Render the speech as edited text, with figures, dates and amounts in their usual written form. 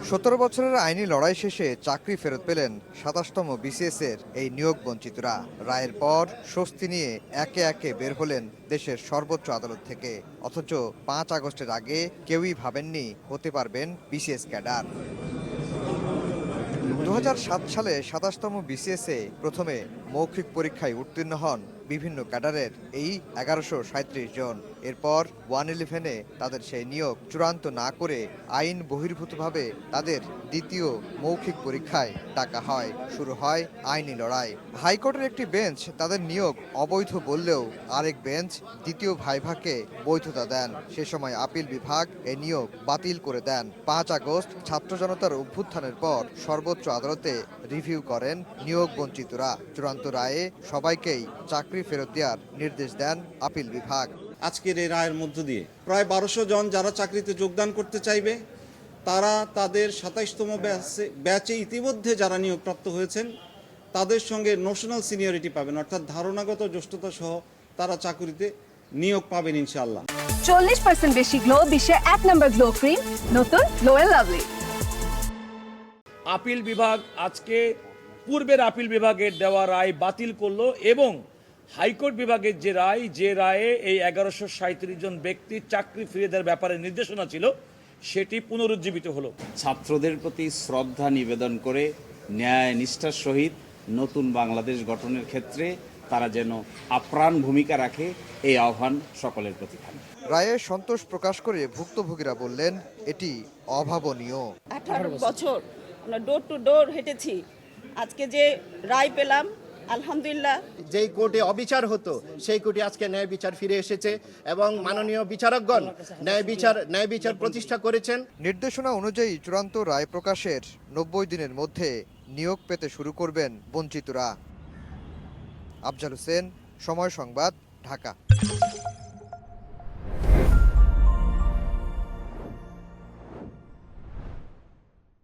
17 বছরের আইনি লড়াই শেষে চাকরি ফেরত পেলেন 27তম বিসিএস এর এই নিয়োগ বঞ্চিতরা। রায়ের পর স্বস্তি নিয়ে একে একে বের হলেন দেশের সর্বোচ্চ আদালত থেকে। অথচ 5 আগস্টের আগে কেউই ভাবেননি হতে পারবেন বিসিএস ক্যাডার। 2007 সালে 27তম বিসিএসে প্রথমে মৌখিক পরীক্ষায় উত্তীর্ণ হন বিভিন্ন ক্যাডারের এই 1137 জন। এরপর 111-এ তাদের সেই নিয়োগ চূড়ান্ত না করে আইন বহির্ভূতভাবে তাদের দ্বিতীয় মৌখিক পরীক্ষায় ডাকা হয়। শুরু হয় আইনি লড়াই। হাইকোর্টের একটি বেঞ্চ তাদের নিয়োগ অবৈধ বললেও আরেক বেঞ্চ দ্বিতীয় ভাইভাকে বৈধতা দেন। সে সময় আপিল বিভাগ এ নিয়োগ বাতিল করে দেন। 5 আগস্ট ছাত্র জনতার অভ্যুত্থানের পর সর্বোচ্চ আদালতে রিভিউ করেন নিয়োগ বঞ্চিতরা। চূড়ান্ত রায়ে সবাইকেই চাকরি ফেরত দেওয়ার নির্দেশ দেন আপিল বিভাগ। আজকের এই রায়ের মধ্য দিয়ে প্রায় 1200 জন যারা চাকরিতে যোগদান করতে চাইবে তারা তাদের 27তম ব্যাচে ইতিমধ্যে যারা নিয়োগপ্রাপ্ত হয়েছেন তাদের সঙ্গে নোশনাল সিনিয়রিটি পাবেন, অর্থাৎ ধারণাগত জ্যেষ্ঠতা সহ তারা চাকরিতে নিয়োগ পাবেন ইনশাআল্লাহ। 40% বেশি গ্লো, বিশ্বের 1 নম্বর গ্লো ক্রিম, নতুন গ্লো এন্ড লাভলি। আপিল বিভাগ আজকে পূর্বের আপিল বিভাগের দেওয়া রায় বাতিল করলো এবং হাইকোর্ট বিভাগের যে রায়ে এই 1137 জন ব্যক্তির চাকরি ফিরিয়ে দেওয়ার ব্যাপারে নির্দেশনা ছিল সেটি পুনরুজ্জীবিত হলো। ছাত্রদের প্রতি শ্রদ্ধা নিবেদন করে ন্যায় নিষ্ঠার সহিত নতুন বাংলাদেশ গঠনের ক্ষেত্রে তারা যেন আপ্রাণ ভূমিকা রাখে, এই আহ্বান সকলের প্রতি থাকবে। রায়ে সন্তোষ প্রকাশ করে ভুক্তভোগীরা বললেন এটি অভাবনীয়। 18 বছর আমরা ডোর টু ডোর হেঁটেছি, আজকে যে রায় পেলাম আলহামদুলিল্লাহ। যেই কোর্টে অবিচার হতো সেই কোর্টে আজকে ন্যায় বিচার ফিরে এসেছে এবং মাননীয় বিচারকগণ ন্যায় বিচার প্রতিষ্ঠা করেছেন। নির্দেশনা অনুযায়ী চূড়ান্ত রায় প্রকাশের 90 দিনের মধ্যে নিয়োগ পেতে শুরু করবেন বঞ্চিতরা। আফজাল হোসেন, সময় সংবাদ, ঢাকা।